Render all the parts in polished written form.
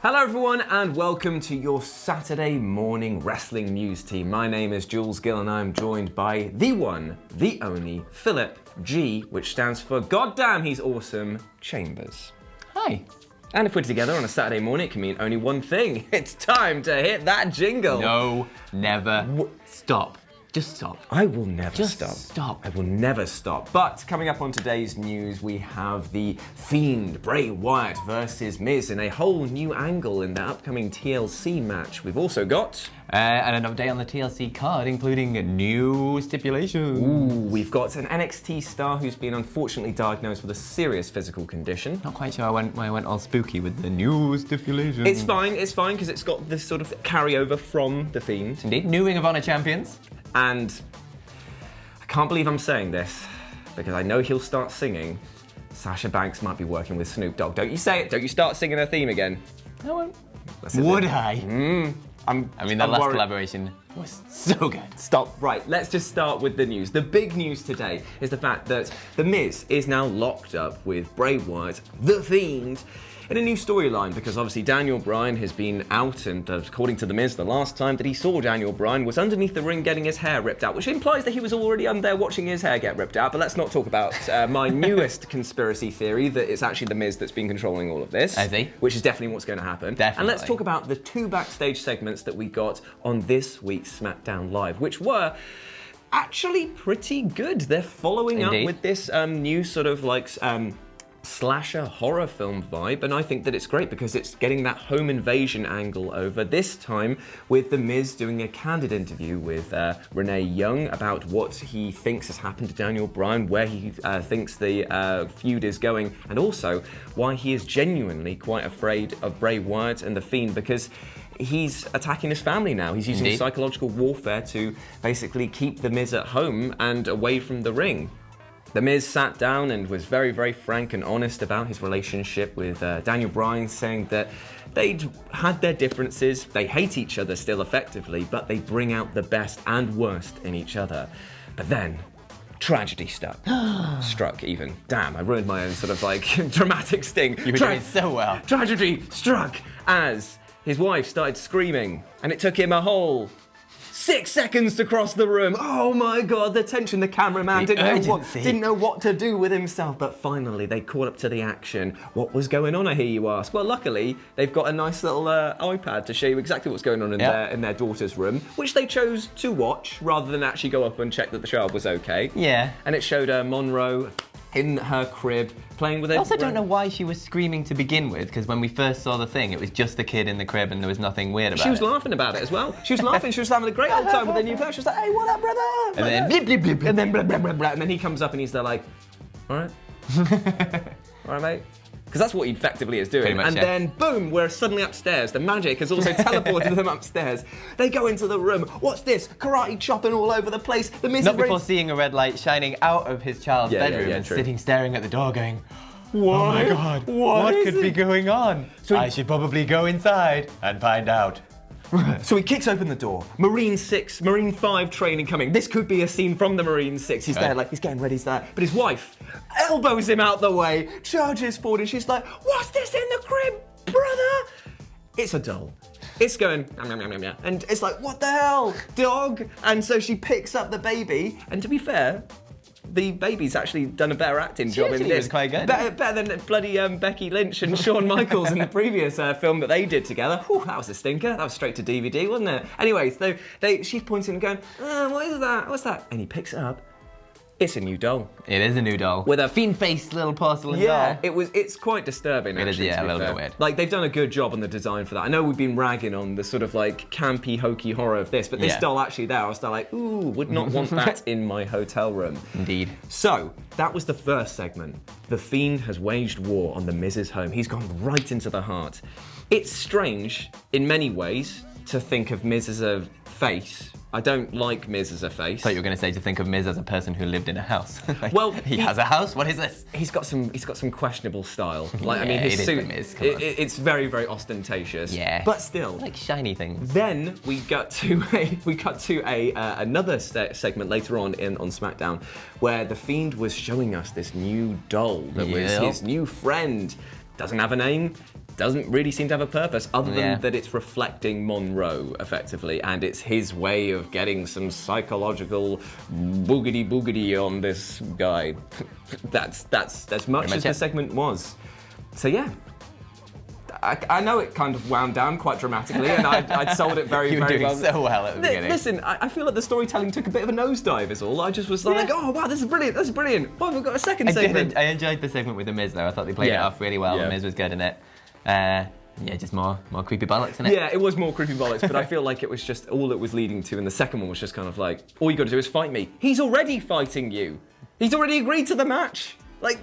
Hello everyone and welcome to your Saturday morning wrestling news team. My name is Jules Gill and I'm joined by the one, the only, Philip G, which stands for Goddamn He's Awesome, Chambers. Hi. And if we're together on a Saturday morning, it can mean only one thing. It's time to hit that jingle. No, never stop. Just stop. I will never stop. I will never stop. But coming up on today's news, we have the Fiend, Bray Wyatt versus Miz in a whole new angle in the upcoming TLC match. We've also got... and an update on the TLC card, including new stipulations. Ooh, we've got an NXT star who's been unfortunately diagnosed with a serious physical condition. Not quite sure why I went all spooky with the new stipulations. It's fine, because it's got this sort of carryover from the Fiend. Indeed, new Ring of Honor champions. And I can't believe I'm saying this, because I know he'll start singing. Sasha Banks might be working with Snoop Dogg. Don't you say it, don't you start singing her theme again. I won't. Would I? I'm last worried. Collaboration was so good. Stop. Right, let's just start with the news. The big news today is the fact that The Miz is now locked up with Bray Wyatt, The Fiend, in a new storyline, because obviously Daniel Bryan has been out, and according to The Miz, the last time that he saw Daniel Bryan was underneath the ring getting his hair ripped out, which implies that he was already under there watching his hair get ripped out. But let's not talk about my newest conspiracy theory, that it's actually The Miz that's been controlling all of this. I see. Which is definitely what's going to happen. Definitely. And let's talk about the two backstage segments that we got on this week's SmackDown Live, which were actually pretty good. They're following up with this new sort of like slasher horror film vibe, and I think that it's great because it's getting that home invasion angle over, this time with The Miz doing a candid interview with Renee Young about what he thinks has happened to Daniel Bryan, where he thinks the feud is going, and also why he is genuinely quite afraid of Bray Wyatt and The Fiend, because he's attacking his family now. He's using psychological warfare to basically keep The Miz at home and away from the ring. The Miz sat down and was very, very frank and honest about his relationship with Daniel Bryan, saying that they'd had their differences, they hate each other still effectively, but they bring out the best and worst in each other. But then, tragedy struck even. Damn, I ruined my own sort of like dramatic sting. You were doing so well. Tragedy struck as his wife started screaming, and it took him a whole 6 seconds to cross the room. Oh my God, the tension. The cameraman didn't know what to do with himself. But finally, they caught up to the action. What was going on, I hear you ask? Well, luckily, they've got a nice little iPad to show you exactly what's going on in their daughter's room, which they chose to watch rather than actually go up and check that the child was okay. Yeah. And it showed Monroe in her crib playing with it. I also don't know why she was screaming to begin with, because when we first saw the thing, it was just the kid in the crib and there was nothing weird about it. She was laughing about it as well. She was laughing, she was having a great old time with her new pet. She was like, hey, what up, brother? And then blip, blip, blip, and then blah, blah, blah, blah. And then he comes up and he's there like, all right. All right, mate. Because that's what he effectively is doing. Much, and then, boom, we're suddenly upstairs. The magic has also teleported them upstairs. They go into the room. What's this? Karate chopping all over the place. The Miz Not before seeing a red light shining out of his child's bedroom and sitting staring at the door going, what? Oh my God, what could be going on? So I should probably go inside and find out. So he kicks open the door. Marine 5 training coming. This could be a scene from the Marine 6. He's there, like, he's getting ready, he's there. But his wife elbows him out the way, charges forward, and she's like, what's this in the crib, brother? It's a doll. It's going, and it's like, what the hell, dog? And so she picks up the baby, and to be fair, the baby's actually done a better acting job in this. Was quite good. Better than bloody Becky Lynch and Shawn Michaels in the previous film that they did together. Whew, that was a stinker. That was straight to DVD, wasn't it? Anyway, so she's pointing and going, what is that? What's that? And he picks it up. It's a new doll. It is a new doll. With a fiend-faced little porcelain doll. It's quite disturbing, actually. It is, a little bit weird. Like, they've done a good job on the design for that. I know we've been ragging on the sort of, like, campy, hokey horror of this, but this doll actually there, I was like, ooh, would not want that in my hotel room. Indeed. So, that was the first segment. The Fiend has waged war on The Miz's home. He's gone right into the heart. It's strange, in many ways, to think of Miz as a face. I don't like Miz as a face. I thought you were going to say to think of Miz as a person who lived in a house. Like, well, he has a house. What is this? He's got some questionable style. Like, I mean, his suit. It's very, very ostentatious. Yeah. But still, like shiny things. Then we got to another segment later on on SmackDown, where the Fiend was showing us this new doll that was his new friend. Doesn't have a name. doesn't really seem to have a purpose other than that it's reflecting Monroe effectively, and it's his way of getting some psychological boogity on this guy. That's as much as the segment was. So yeah. I know it kind of wound down quite dramatically, and I'd sold it very, very well. You were doing so well at the beginning. Listen, I feel like the storytelling took a bit of a nosedive is all. I just was like, oh wow, this is brilliant, that's brilliant. Well, we've got a second segment. I enjoyed the segment with The Miz though. I thought they played it off really well. The Miz was good in it. Just more creepy bollocks in it. Yeah, it was more creepy bollocks, but I feel like it was just all it was leading to, and the second one was just kind of like, all you got to do is fight me. He's already fighting you. He's already agreed to the match. Like,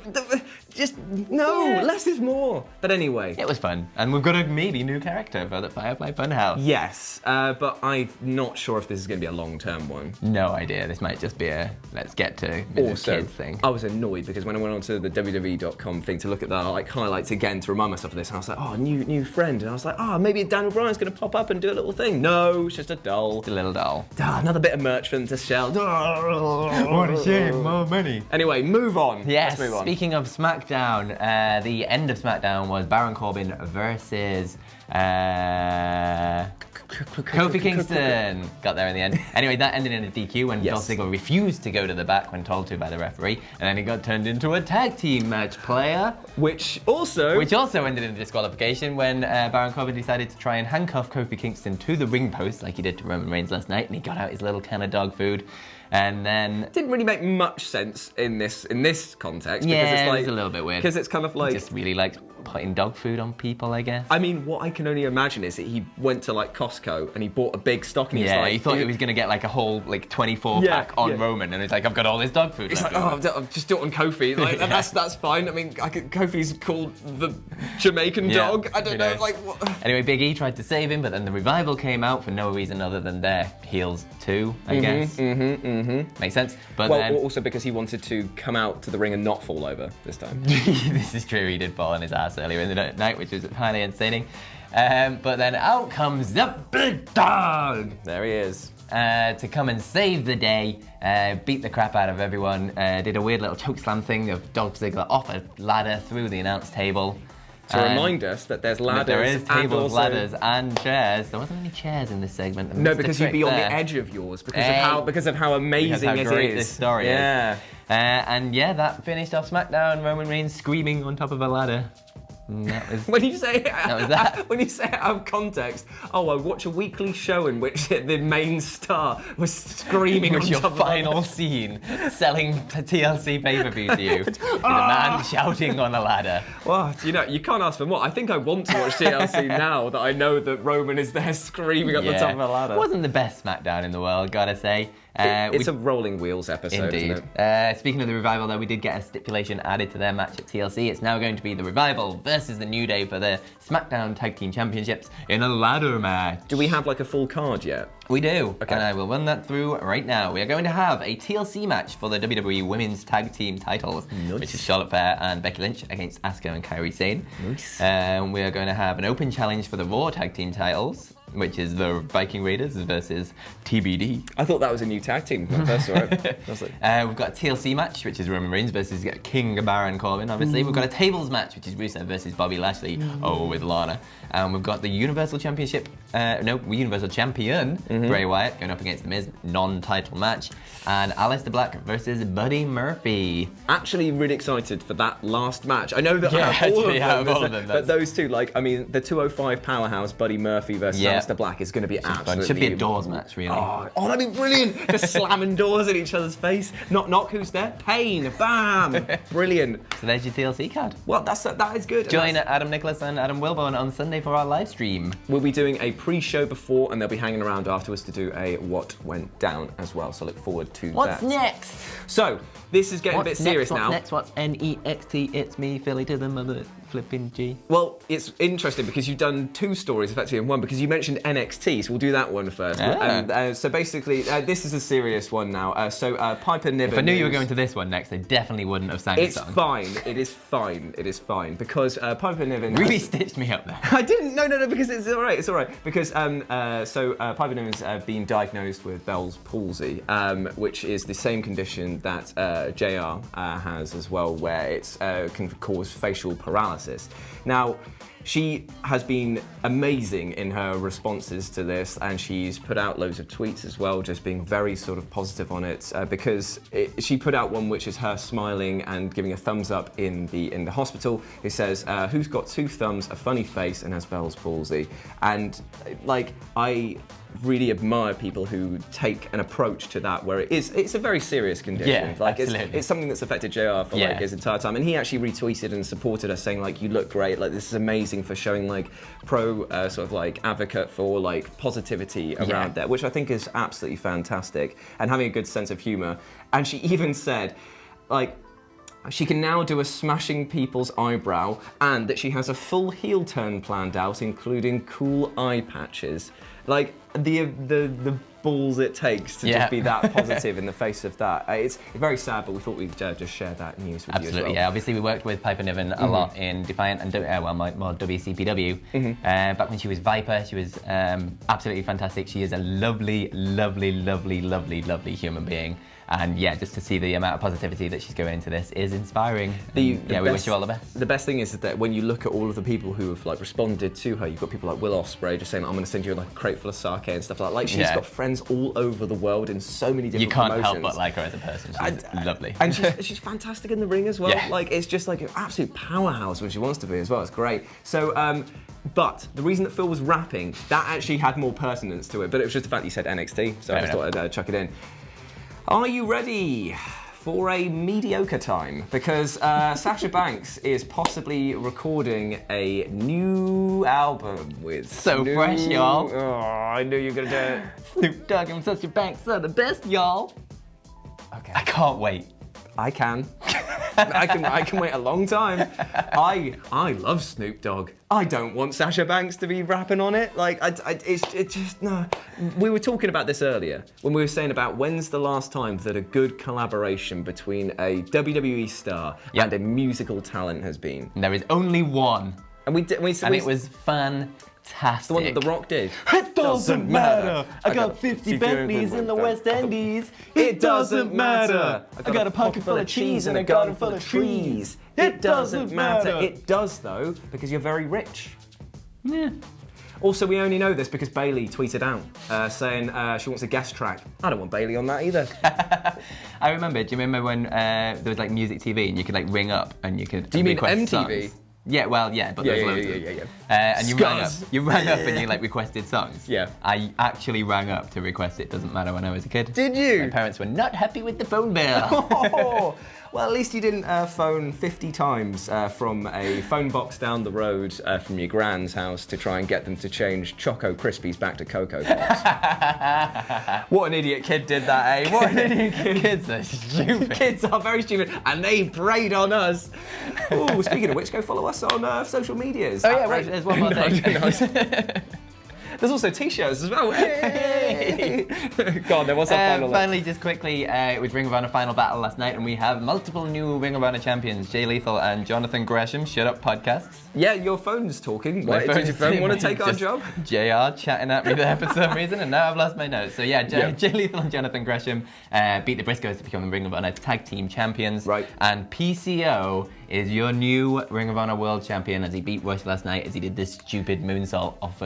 less is more. But anyway. It was fun. And we've got a maybe new character for the Firefly Fun House. Yes, but I'm not sure if this is going to be a long-term one. No idea. This might just be a let's get to Kids thing. I was annoyed because when I went onto the WWE.com thing to look at the highlights again to remind myself of this, and I was like, oh, new friend. And I was like, maybe Daniel Bryan's going to pop up and do a little thing. No, it's just a doll. Just a little doll. Another bit of merch for them to sell. What a shame, more money. Anyway, move on. Yes. Let's move on. Speaking of SmackDown, the end of SmackDown was Baron Corbin versus Kofi Kingston. Got there in the end. Anyway, that ended in a DQ when Dolph Ziggler refused to go to the back when told to by the referee, and then he got turned into a tag team match player. Which also ended in a disqualification when Baron Corbin decided to try and handcuff Kofi Kingston to the ring post like he did to Roman Reigns last night, and he got out his little can of dog food. And then didn't really make much sense in this context. Yeah, because it's like, it was a little bit weird. Because it's kind of like he just really likes putting dog food on people, I guess. I mean, what I can only imagine is that he went to like Costco and he bought a big stock and he was like, he thought he was going to get like a whole like 24 pack on Roman, and he's like, I've got all this dog food. He's like, I'll just do it on Kofi. Like, that's fine. I mean, Kofi's called the Jamaican dog. I don't know, like what? Anyway, Big E tried to save him, but then the Revival came out for no reason other than their heels too, I guess. Makes sense. But then also because he wanted to come out to the ring and not fall over this time. This is true. He did fall on his ass earlier in the night, which was highly entertaining. But then out comes the big dog. There he is. To come and save the day, beat the crap out of everyone, did a weird little chokeslam thing of Dolph Ziggler off a ladder through the announce table. To remind us that there's ladders. There is tables, ladders, and chairs. There wasn't any chairs in this segment. No, because you'd be on the edge of yours because of how amazing it is. This story is. And that finished off SmackDown. Roman Reigns screaming on top of a ladder. When you say when you say it out of context, I watch a weekly show in which the main star was screaming on your top final of scene, selling TLC pay-per-view to you, with a man shouting on a ladder. Well, you can't ask for more. I think I want to watch TLC now that I know that Roman is there screaming at the top of a ladder. It wasn't the best SmackDown in the world, gotta say. It's a Rolling Wheels episode, indeed. Isn't it? Speaking of the Revival, though, we did get a stipulation added to their match at TLC. It's now going to be the Revival versus the New Day for the SmackDown Tag Team Championships in a ladder match. Do we have like a full card yet? We do, okay. And I will run that through right now. We are going to have a TLC match for the WWE Women's Tag Team titles, which is Charlotte Flair and Becky Lynch against Asuka and Kairi Sane. Nice. We are going to have an open challenge for the Raw Tag Team titles, which is the Viking Raiders versus TBD. I thought that was a new tag team when I first saw it. We've got a TLC match, which is Roman Reigns versus King Baron Corbin, obviously. We've got a tables match, which is Rusev versus Bobby Lashley, with Lana. And we've got the Universal Championship, Universal Champion, Bray Wyatt, going up against The Miz, non-title match. And Aleister Black versus Buddy Murphy. Actually really excited for that last match. I know that out of all of them, but those two, the 205 powerhouse Buddy Murphy versus Aleister Black is going to be absolutely... It should be a doors match, really. Oh, that'd be brilliant. Just slamming doors in each other's face. Knock, who's there? Pain. Bam. Brilliant. So there's your TLC card. Well, that is good. Join Adam Nicholas and Adam Wilborn on Sunday for our live stream. We'll be doing a pre-show before, and they'll be hanging around afterwards to do a What Went Down as well. So look forward to that. What's next? So this is getting a bit serious now. What's NEXT? It's me, Philly to the mother flipping G. Well, it's interesting because you've done two stories effectively in one, because you mentioned NXT, so we'll do that one first. So basically, this is a serious one now. Piper Niven. If I knew you were going to this one next, I definitely wouldn't have sang the song. It's fine. It is fine. It is fine because Piper Niven really stitched me up there. I didn't. No, because it's all right. It's all right because Piper Niven's been diagnosed with Bell's palsy, which is the same condition that JR has as well, where it can cause facial paralysis. Now, she has been amazing in her responses to this, and she's put out loads of tweets as well, just being very sort of positive on it, because she put out one which is her smiling and giving a thumbs up in the hospital. It says, "Who's got 2 thumbs, a funny face, and has Bell's palsy?" And like, I really admire people who take an approach to that where it's a very serious condition. Yeah, like absolutely. it's something that's affected JR for like his entire time, and he actually retweeted and supported us, saying like, "You look great, like this is amazing for showing like pro sort of like advocate for like positivity around there," which I think is absolutely fantastic, and having a good sense of humor. And she even said like, she can now do a smashing people's eyebrow, and that she has a full heel turn planned out, including cool eye patches. Like, the balls it takes to just be that positive in the face of that. It's very sad, but we thought we'd just share that news with you as well. Yeah. Obviously, we worked with Piper Niven a lot in Defiant and more WCPW. Back when she was Viper, she was absolutely fantastic. She is a lovely, lovely, lovely, lovely, lovely human being. And yeah, just to see the amount of positivity that she's going into this is inspiring. We wish you all the best. The best thing is that when you look at all of the people who have like responded to her, you've got people like Will Ospreay just saying, "I'm going to send you like a crate full of sake and stuff like that." Like, she's got friends all over the world in so many different promotions. You can't help but like her as a person. She's lovely. And she's fantastic in the ring as well. Yeah. Like, it's just like an absolute powerhouse when she wants to be as well. It's great. So, but the reason that Phil was rapping, that actually had more pertinence to it, but it was just the fact that you said NXT, so I just thought I'd chuck it in. Are you ready for a mediocre time? Because Sasha Banks is possibly recording a new album with fresh, y'all. Oh, I knew you were going to do it. Snoop Dogg and Sasha Banks are the best, y'all. Okay. I can't wait. I can. I can wait a long time. I love Snoop Dogg. I don't want Sasha Banks to be rapping on it. Like, it's just, no. We were talking about this earlier when we were saying about when's the last time that a good collaboration between a WWE star and a musical talent has been. And there is only one. And it was fun. Fantastic. The one that The Rock did. It doesn't matter. I got 50 Bentleys in the West Indies. It doesn't matter. I got a pocket full of cheese and a garden full of trees. It doesn't matter. It does, though, because you're very rich. Yeah. Also, we only know this because Bailey tweeted out saying she wants a guest track. I don't want Bailey on that either. I remember. Do you remember when there was like music TV and you could like ring up and you could? Do you mean MTV? Songs? Yeah, well, yeah, but there's loads of them. And you rang up and you like requested songs. Yeah. I actually rang up to request It Doesn't Matter when I was a kid. Did you? My parents were not happy with the phone bill. Oh, well, at least you didn't phone 50 times from a phone box down the road from your grand's house to try and get them to change Choco Krispies back to Cocoa Pops. What an idiot kid did that, eh? What an idiot kid. Kids are stupid. Kids are very stupid, and they preyed on us. Oh, speaking of which, go follow us on social medias. Oh yeah, wait, there's one more thing. There's also t-shirts as well. Hey! Go on, there was our final. Finally, just quickly, it was Ring of Honor Final Battle last night, and we have multiple new Ring of Honor champions, Jay Lethal and Jonathan Gresham. Shut up, podcasts. Yeah, your phone's talking. Does your phone want to take our job? JR chatting at me there for some reason, and now I've lost my notes. So yeah, Jay Lethal and Jonathan Gresham beat the Briscoes to become the Ring of Honor Tag Team Champions. Right. And PCO is your new Ring of Honor World Champion as he beat Rush last night as he did this stupid moonsault off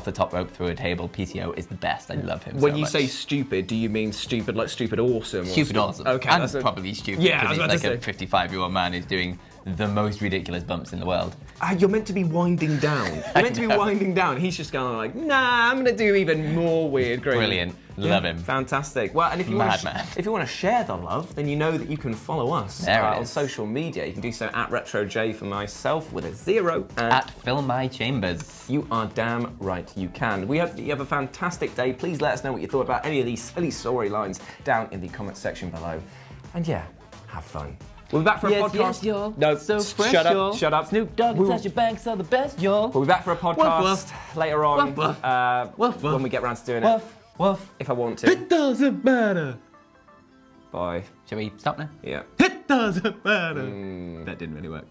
the top rope through a table. PCO is the best. I love him. When you say stupid, do you mean stupid like stupid awesome? Stupid awesome. Okay. And probably stupid. Yeah, because he's like a 55-year-old man who's doing the most ridiculous bumps in the world. You're meant to be winding down. You're meant to be winding down. He's just going like, nah, I'm going to do even more weird. Great. Brilliant. Love him. Fantastic. Well, and if you want to share the love, then you know that you can follow us on social media. You can do so at RetroJ for myself with a 0. At Fill My Chambers. You are damn right you can. We hope that you have a fantastic day. Please let us know what you thought about any of these silly storylines down in the comment section below. And yeah, have fun. We'll be back for a podcast. Yes, y'all. No, so fresh, shut up, y'all. Shut up. Snoop Dogg and Sasha Banks are the best, y'all. We'll be back for a podcast later on when we get around to doing it. If I want to. It doesn't matter. Bye. Shall we stop now? Yeah. It doesn't matter. That didn't really work.